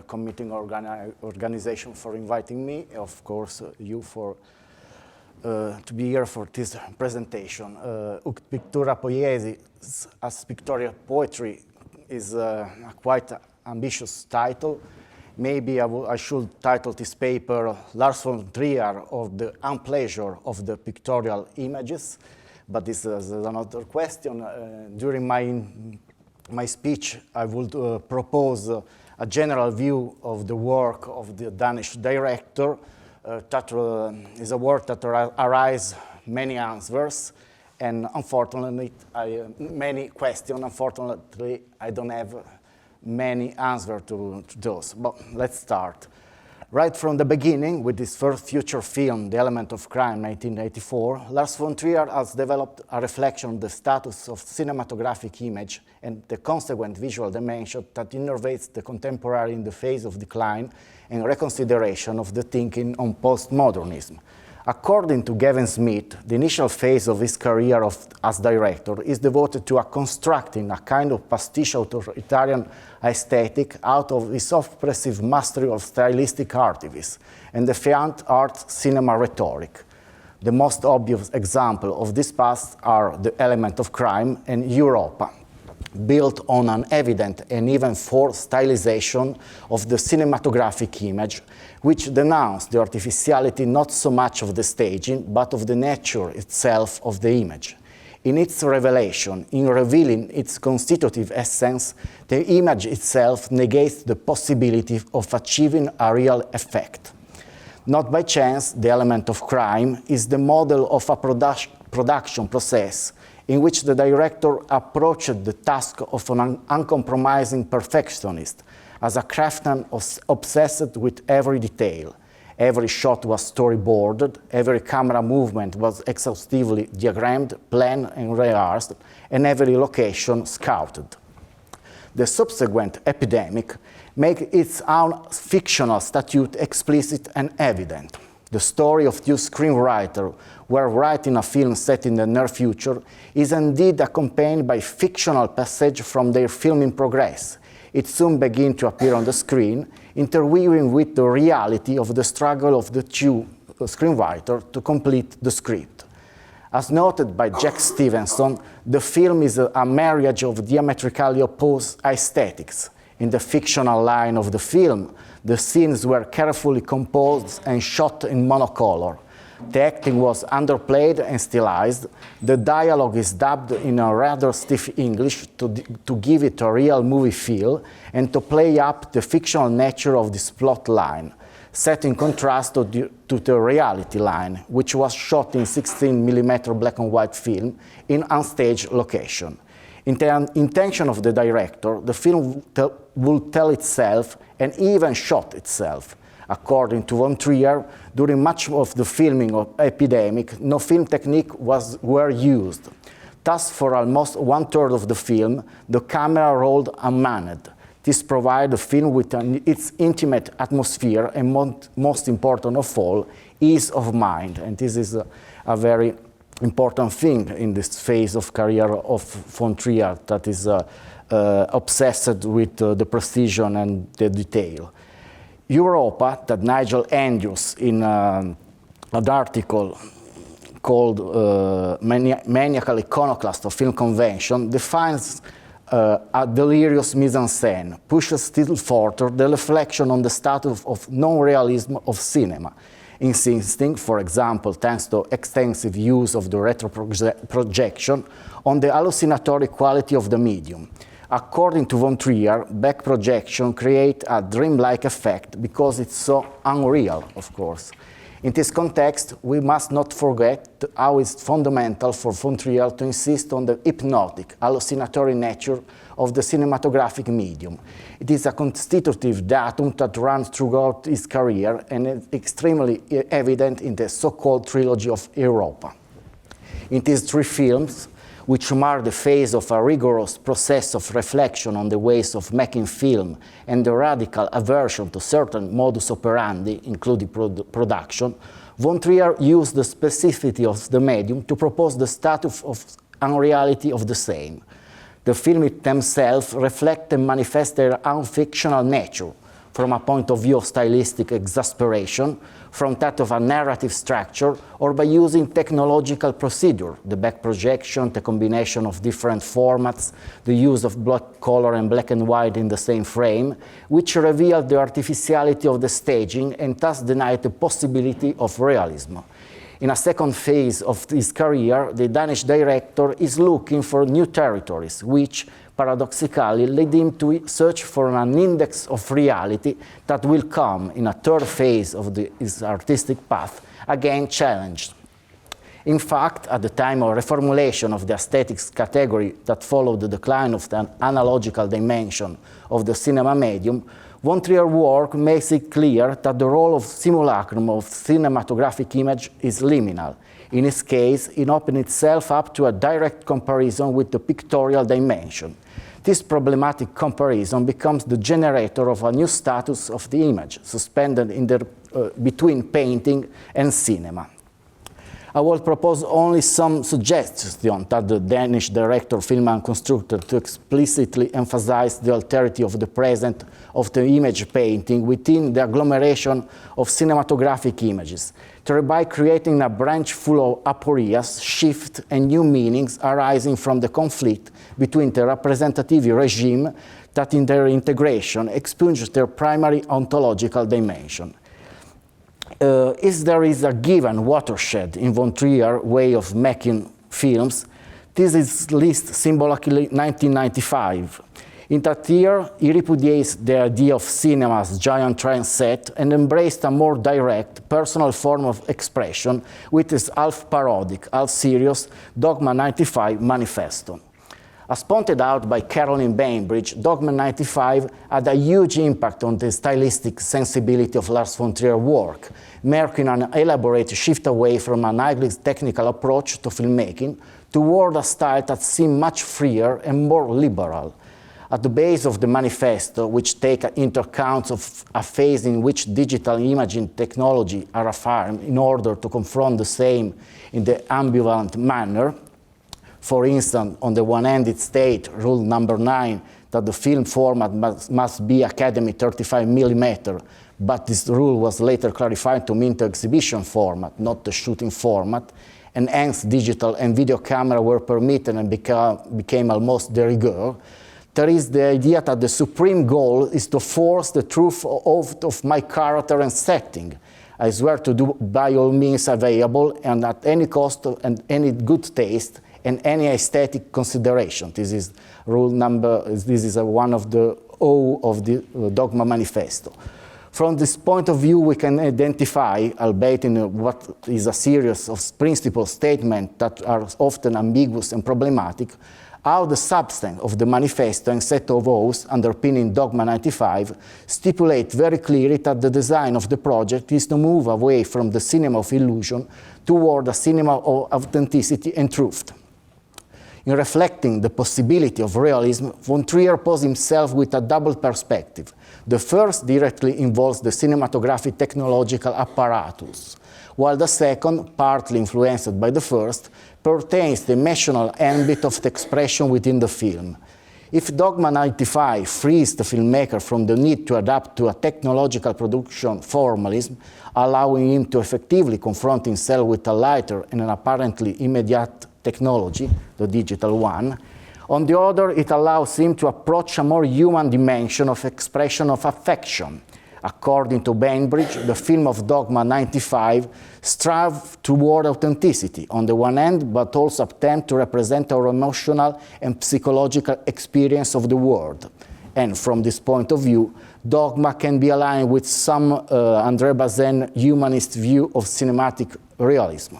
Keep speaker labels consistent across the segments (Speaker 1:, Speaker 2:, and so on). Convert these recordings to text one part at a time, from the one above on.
Speaker 1: committing organization for inviting me, of course you for to be here for this presentation. Pictura Poiesis as pictorial poetry is a quite ambitious title. Maybe I should title this paper Lars von Trier or the Unpleasure of the Pictorial Images, but this is another question. During my speech, I would propose a general view of the work of the Danish director. That is a work that arises many answers, and unfortunately, many questions. Unfortunately, I don't have many answers to those. But let's start. Right from the beginning, with his first feature film, The Element of Crime, 1984, Lars von Trier has developed a reflection on the status of cinematographic image and the consequent visual dimension that innervates the contemporary in the phase of decline and reconsideration of the thinking on postmodernism. According to Gavin Smith, the initial phase of his career as director is devoted to constructing a kind of pastiche authoritarian aesthetic out of his oppressive mastery of stylistic artifice and defiant art cinema rhetoric. The most obvious example of this past are The Element of Crime and Europa, built on an evident and even forced stylization of the cinematographic image, which denounced the artificiality not so much of the staging, but of the nature itself of the image. In its revelation, in revealing its constitutive essence, the image itself negates the possibility of achieving a real effect. Not by chance, The Element of Crime is the model of a production process in which the director approached the task of an uncompromising perfectionist, as a craftsman obsessed with every detail. Every shot was storyboarded, every camera movement was exhaustively diagrammed, planned and rehearsed, and every location scouted. The subsequent epidemic makes its own fictional statute explicit and evident. The story of two screenwriters who are writing a film set in the near future is indeed accompanied by fictional passages from their filming progress. It soon begins to appear on the screen, interweaving with the reality of the struggle of the two screenwriters to complete the script. As noted by Jack Stevenson, the film is a marriage of diametrically opposed aesthetics. In the fictional line of the film, the scenes were carefully composed and shot in monocolor. The acting was underplayed and stylized. The dialogue is dubbed in a rather stiff English to give it a real movie feel and to play up the fictional nature of this plot line, set in contrast to the reality line, which was shot in 16mm black and white film in unstaged location. In the intention of the director, the film will tell itself and even shot itself. According to von Trier, during much of the filming of Epidemic, no film technique were used. Thus, for almost 1/3 of the film, the camera rolled unmanned. This provides the film with its intimate atmosphere and, most important of all, ease of mind. And this is a very important thing in this phase of career of von Trier that is obsessed with the precision and the detail. Europa, that Nigel Andrews in an article called Maniacal Iconoclast of Film Convention, defines a delirious mise-en-scène, pushes still further the reflection on the status of non-realism of cinema, insisting, for example, thanks to extensive use of the retroprojection, on the hallucinatory quality of the medium. According to von Trier, back projection creates a dreamlike effect because it's so unreal, of course. In this context, we must not forget how it's fundamental for von Trier to insist on the hypnotic, hallucinatory nature of the cinematographic medium. It is a constitutive datum that runs throughout his career and is extremely evident in the so-called trilogy of Europa. In these three films, which mark the phase of a rigorous process of reflection on the ways of making film and the radical aversion to certain modus operandi, including production, von Trier used the specificity of the medium to propose the status of unreality of the same. The films themselves reflect and manifest their own fictional nature. from a point of view of stylistic exasperation, from that of a narrative structure, or by using technological procedure, the back projection, the combination of different formats, the use of black color and black and white in the same frame, which reveal the artificiality of the staging and thus deny the possibility of realism. In a second phase of his career, the Danish director is looking for new territories, which paradoxically lead him to search for an index of reality that will come in a third phase of his artistic path, again challenged. In fact, at the time of reformulation of the aesthetics category that followed the decline of the analogical dimension of the cinema medium, von Trier's work makes it clear that the role of simulacrum of cinematographic image is liminal. In his case, it opens itself up to a direct comparison with the pictorial dimension. This problematic comparison becomes the generator of a new status of the image, suspended in between painting and cinema. I will propose only some suggestions that the Danish director, film constructed to explicitly emphasize the alterity of the present of the image painting within the agglomeration of cinematographic images, thereby creating a branch full of aporias, shifts, and new meanings arising from the conflict between the representative regime that in their integration expunges their primary ontological dimension. If there is a given watershed in von Trier's way of making films, this is at least symbolically 1995. In that year, he repudiates the idea of cinema as giant train set and embraced a more direct, personal form of expression with his half-parodic, half-serious Dogma 95 manifesto. As pointed out by Caroline Bainbridge, Dogma 95 had a huge impact on the stylistic sensibility of Lars von Trier's work, marking an elaborate shift away from an highly technical approach to filmmaking toward a style that seemed much freer and more liberal. At the base of the manifesto, which take into account of a phase in which digital imaging technology are affirmed in order to confront the same in the ambivalent manner. For instance, on the one hand, it states, rule number 9, that the film format must be Academy 35mm, but this rule was later clarified to mean the exhibition format, not the shooting format, and hence digital and video camera were permitted and became almost de rigueur. There is the idea that the supreme goal is to force the truth of my character and setting. I swear to do by all means available and at any cost and any good taste and any aesthetic consideration. This is rule number, this is one of the O of the Dogma Manifesto. From this point of view, we can identify, albeit in what is a series of principle statements that are often ambiguous and problematic, how the substance of the manifesto and set of oaths underpinning Dogma 95 stipulate very clearly that the design of the project is to move away from the cinema of illusion toward a cinema of authenticity and truth. In reflecting the possibility of realism, von Trier posed himself with a double perspective. The first directly involves the cinematographic technological apparatus, while the second, partly influenced by the first, pertains to the emotional ambit of the expression within the film. If Dogma 95 frees the filmmaker from the need to adapt to a technological production formalism, allowing him to effectively confront himself with a lighter and an apparently immediate technology, the digital one, on the other, it allows him to approach a more human dimension of expression of affection. According to Bainbridge, the film of Dogma 95 strives toward authenticity on the one hand, but also attempt to represent our emotional and psychological experience of the world. And from this point of view, Dogma can be aligned with some André Bazin humanist view of cinematic realism.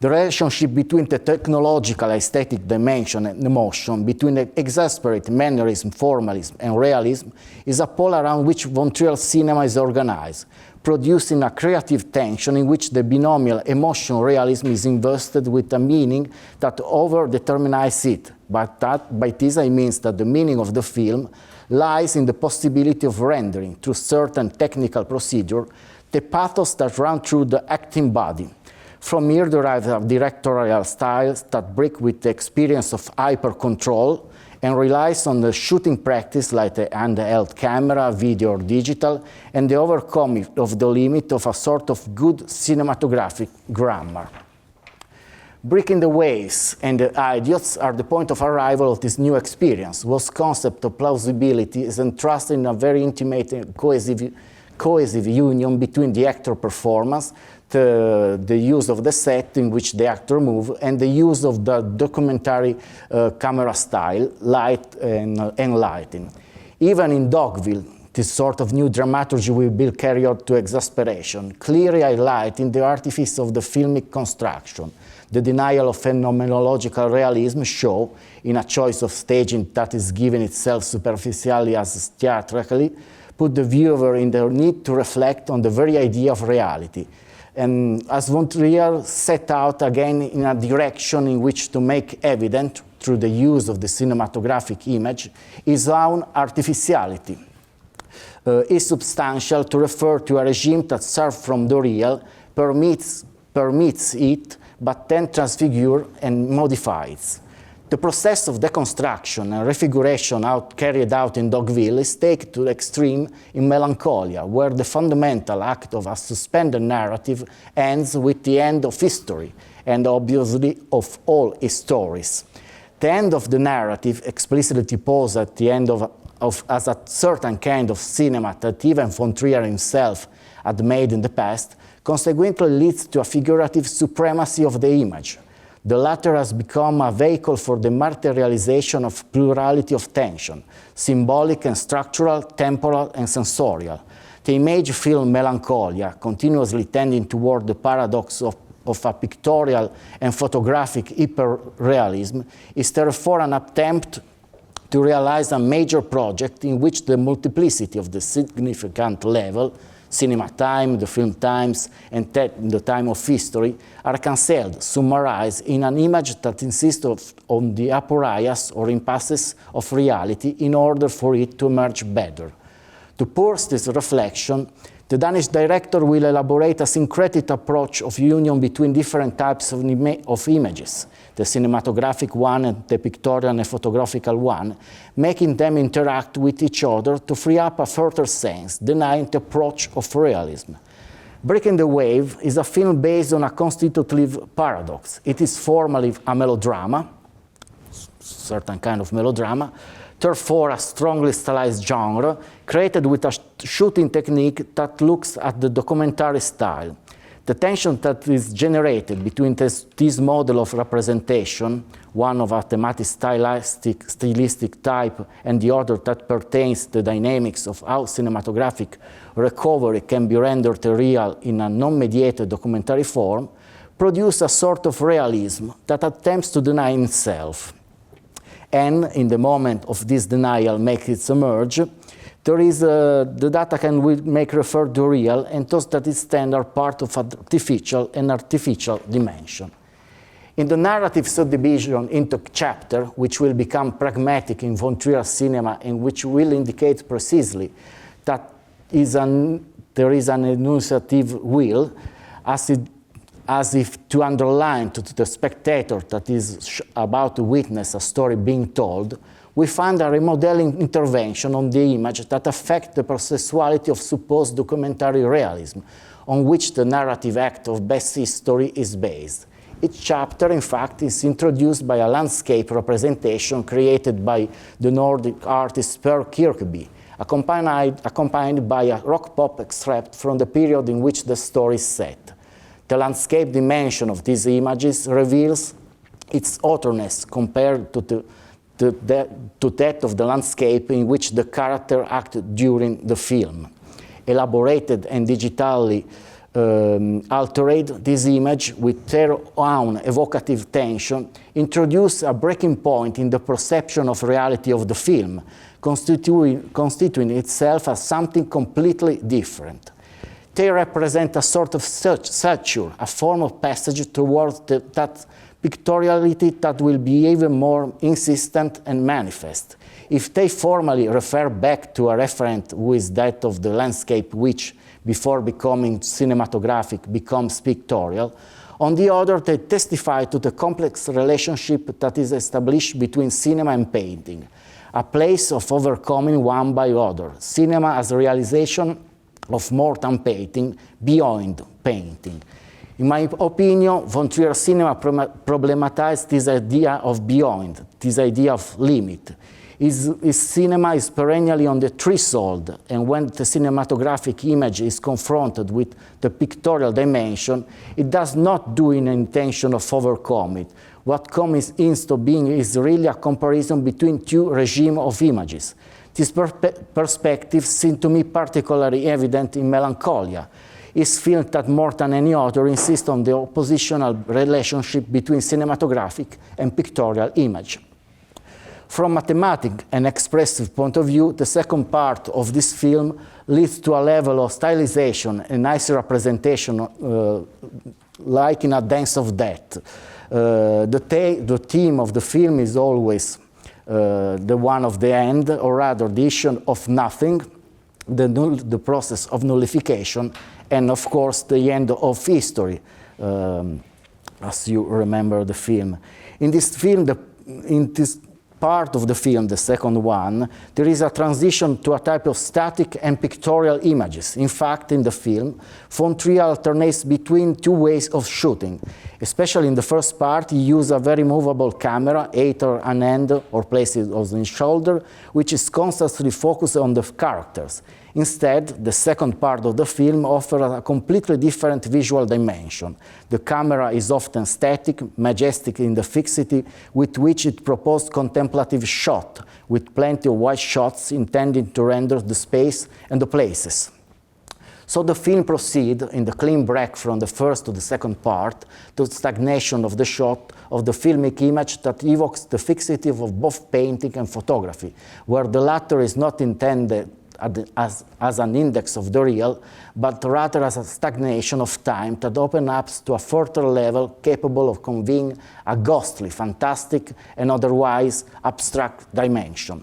Speaker 1: The relationship between the technological aesthetic dimension and emotion, between the exasperate mannerism, formalism, and realism, is a pole around which von Trier's cinema is organized, producing a creative tension in which the binomial emotion-realism is invested with a meaning that over-determines it. By this I mean that the meaning of the film lies in the possibility of rendering, through certain technical procedure, the pathos that runs through the acting body. From here derive directorial styles that break with the experience of hyper-control and relies on the shooting practice like the handheld camera, video or digital, and the overcoming of the limit of a sort of good cinematographic grammar. Breaking the waves and the idiots are the point of arrival of this new experience, whose concept of plausibility is entrusted in a very intimate and cohesive union between the actor performance, the use of the set in which the actor moves, and the use of the documentary camera style, light and lighting. Even in Dogville, this sort of new dramaturgy will be carried out to exasperation, clearly highlighting the artifice of the filmic construction, the denial of phenomenological realism show in a choice of staging that is given itself superficially as theatrically, put the viewer in the need to reflect on the very idea of reality. And as von Trier set out again in a direction in which to make evident, through the use of the cinematographic image, his own artificiality. Is substantial to refer to a regime that serves from the real, permits it, but then transfigures and modifies. The process of deconstruction and refiguration carried out in Dogville is taken to the extreme in Melancholia, where the fundamental act of a suspended narrative ends with the end of history, and obviously of all its stories. The end of the narrative, explicitly posed at the end as a certain kind of cinema that even von Trier himself had made in the past, consequently leads to a figurative supremacy of the image. The latter has become a vehicle for the materialization of plurality of tension, symbolic and structural, temporal and sensorial. The image film Melancholia, continuously tending toward the paradox of a pictorial and photographic hyperrealism, is therefore an attempt to realize a major project in which the multiplicity of the significant level, cinema time, the film times, and the time of history, are cancelled, summarized in an image that insists on the aporias or impasses of reality in order for it to emerge better. To purse this reflection, the Danish director will elaborate a syncretic approach of union between different types of images, the cinematographic one and the pictorial and photographical one, making them interact with each other to free up a further sense, denying the approach of realism. Breaking the Wave is a film based on a constitutive paradox. It is formally a melodrama, certain kind of melodrama, therefore a strongly stylized genre, created with a shooting technique that looks at the documentary style. The tension that is generated between this model of representation, one of a thematic stylistic type and the other that pertains to the dynamics of how cinematographic recovery can be rendered real in a non-mediated documentary form, produce a sort of realism that attempts to deny itself. And in the moment of this denial makes it emerge, there is the data can make refer to real, and thus that is standard part of an artificial dimension. In the narrative subdivision into chapter, which will become pragmatic in von Trier's cinema and which will indicate precisely that there is an enunciative will, as if to underline to the spectator that is about to witness a story being told, we find a remodeling intervention on the image that affects the processuality of supposed documentary realism, on which the narrative act of best history is based. Each chapter, in fact, is introduced by a landscape representation created by the Nordic artist Per Kirkeby, accompanied by a rock-pop extract from the period in which the story is set. The landscape dimension of these images reveals its otherness compared to that of the landscape in which the character acted during the film. Elaborated and digitally altered, this image, with their own evocative tension, introduce a breaking point in the perception of reality of the film, constituting itself as something completely different. They represent a sort of suture, a form of passage towards that pictoriality that will be even more insistent and manifest. If they formally refer back to a referent who is that of the landscape which, before becoming cinematographic, becomes pictorial, On the other, they testify to the complex relationship that is established between cinema and painting, a place of overcoming one by other, cinema as a realization of more than painting, beyond painting. In my opinion, von Trier's cinema problematized this idea of beyond, this idea of limit. His cinema is perennially on the threshold, and when the cinematographic image is confronted with the pictorial dimension, it does not do in intention of overcome it. What comes into being is really a comparison between two regimes of images. This perspective seemed to me particularly evident in Melancholia, his film that more than any other insists on the oppositional relationship between cinematographic and pictorial image. From mathematic and expressive point of view, the second part of this film leads to a level of stylization and nice representation like in A Dance of Death. The theme of the film is always the one of the end, or rather the issue of nothing, the process of nullification, and of course the end of history, as you remember the film. In this film, in this part of the film, the second one, there is a transition to a type of static and pictorial images. In fact, in the film, von Trier alternates between two ways of shooting. Especially in the first part, he uses a very movable camera, either an hand or placed on his shoulder, which is constantly focused on the characters. Instead, the second part of the film offers a completely different visual dimension. The camera is often static, majestic in the fixity with which it proposed contemplative shot, with plenty of wide shots intended to render the space and the places. So the film proceeds in the clean break from the first to the second part to stagnation of the shot of the filmic image that evokes the fixity of both painting and photography, where the latter is not intended as an index of the real, but rather as a stagnation of time that opens up to a further level capable of conveying a ghostly, fantastic, and otherwise abstract dimension.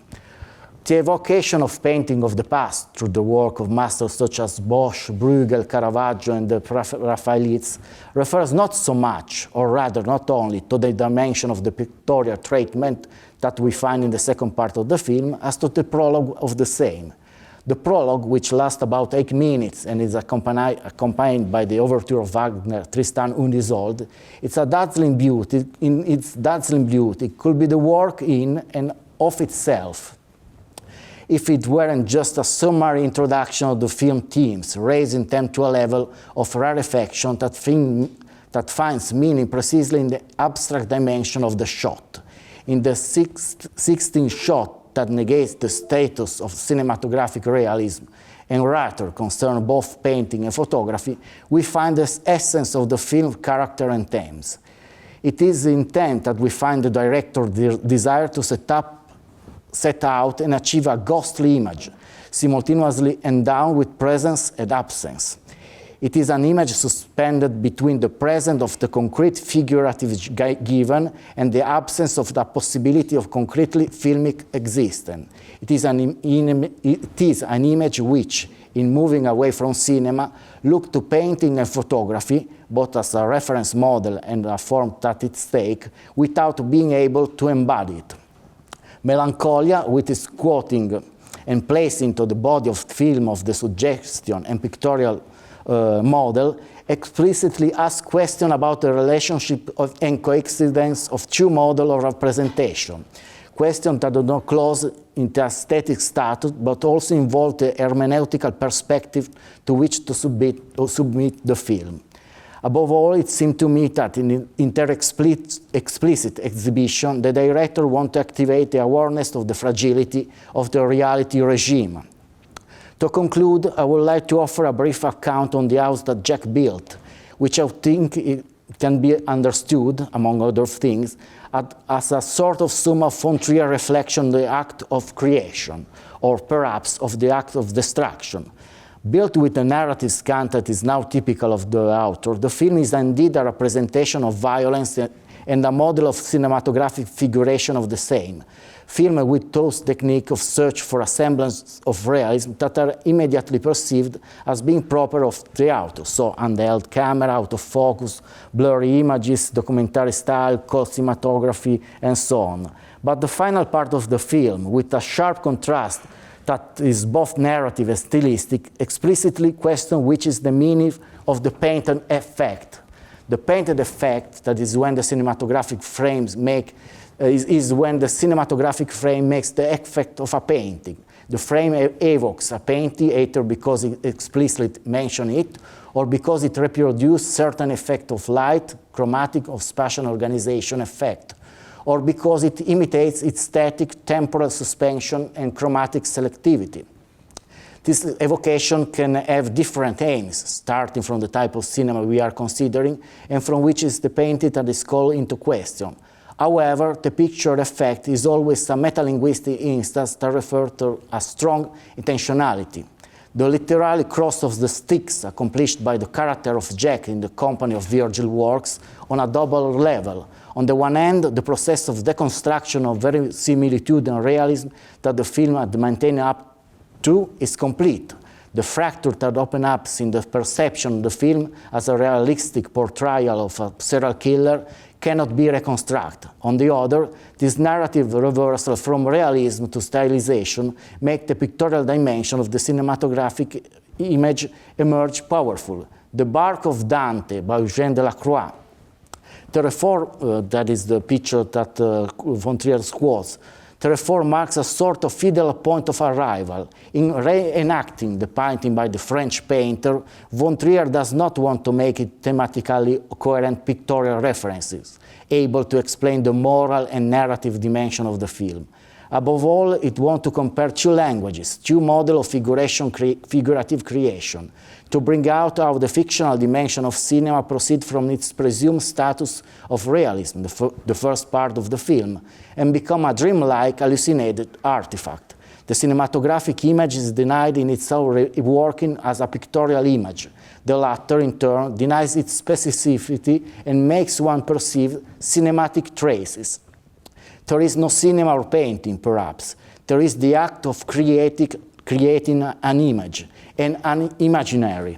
Speaker 1: The evocation of painting of the past through the work of masters such as Bosch, Bruegel, Caravaggio, and the Raphaelites refers not so much, or rather not only, to the dimension of the pictorial treatment that we find in the second part of the film, as to the prologue of the same. The prologue, which lasts about 8 minutes and is accompanied by the overture of Wagner, Tristan und Isolde, it's a dazzling beauty. In its dazzling beauty, it could be the work in and of itself, if it weren't just a summary introduction of the film themes, raising them to a level of rarefaction that finds meaning precisely in the abstract dimension of the shot. In the 16th shot, that negates the status of cinematographic realism and rather concern both painting and photography, we find the essence of the film character and themes. It is intent that we find the director's desire to set out and achieve a ghostly image, simultaneously endowed with presence and absence. It is an image suspended between the presence of the concrete figurative given and the absence of the possibility of concretely filmic existence. It is an image which, in moving away from cinema, looks to painting and photography, both as a reference model and a form at its stake, without being able to embody it. Melancholia, with its quoting and placed into the body of film of the suggestion and pictorial model, explicitly asks questions about the relationship and coexistence of two models of representation. Questions that do not close into aesthetic status, but also involve the hermeneutical perspective to which to submit the film. Above all, it seemed to me that in explicit exhibition, the director wants to activate the awareness of the fragility of the reality regime. To conclude, I would like to offer a brief account on the house that Jack built, which I think it can be understood, among other things, as a sort of sum of von Trier reflection on the act of creation, or perhaps of the act of destruction. Built with the narrative scan that is now typical of the author, the film is indeed a representation of violence and a model of cinematographic figuration of the same. Film with those techniques of search for a semblance of realism that are immediately perceived as being proper of the author, so handheld camera, out of focus, blurry images, documentary style, cold cinematography, and so on. But the final part of the film, with a sharp contrast that is both narrative and stylistic, explicitly questions which is the meaning of the painted effect. The painted effect, that is when the cinematographic frames make is when the cinematographic frame makes the effect of a painting. The frame evokes a painting either because it explicitly mentions it or because it reproduces certain effect of light, chromatic, or spatial organization effect, or because it imitates its static, temporal suspension and chromatic selectivity. This evocation can have different aims, starting from the type of cinema we are considering and from which is the painting that is called into question. However, the picture effect is always a metalinguistic instance that refers to a strong intentionality. The literal cross of the sticks accomplished by the character of Jack in the company of Virgil works on a double level. On the one hand, the process of deconstruction of verisimilitude and realism that the film had maintained up to is complete. The fracture that opens up in the perception of the film as a realistic portrayal of a serial killer cannot be reconstructed. On the other, this narrative reversal from realism to stylization make the pictorial dimension of the cinematographic image emerge powerful. The Bark of Dante by Eugène Delacroix. Therefore, that is the picture that von Trier'S quotes. Therefore marks a sort of fidel point of arrival. In reenacting the painting by the French painter, von Trier does not want to make it thematically coherent pictorial references, able to explain the moral and narrative dimension of the film. Above all, it wants to compare two languages, two models of figurative creation, to bring out how the fictional dimension of cinema proceeds from its presumed status of realism, the first part of the film, and become a dreamlike, hallucinated artifact. The cinematographic image is denied in its own working as a pictorial image. The latter, in turn, denies its specificity and makes one perceive cinematic traces. There is no cinema or painting, perhaps. There is the act of creating an image, an imaginary.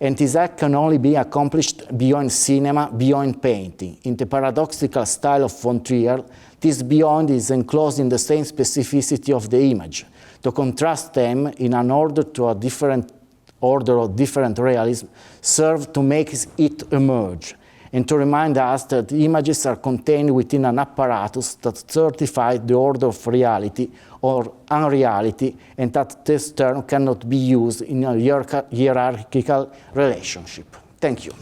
Speaker 1: And this act can only be accomplished beyond cinema, beyond painting. In the paradoxical style of von Trier, this beyond is enclosed in the same specificity of the image. To contrast them in an order to a different order of different realism serve to make it emerge, and to remind us that the images are contained within an apparatus that certifies the order of reality or unreality, and that this term cannot be used in a hierarchical relationship. Thank you.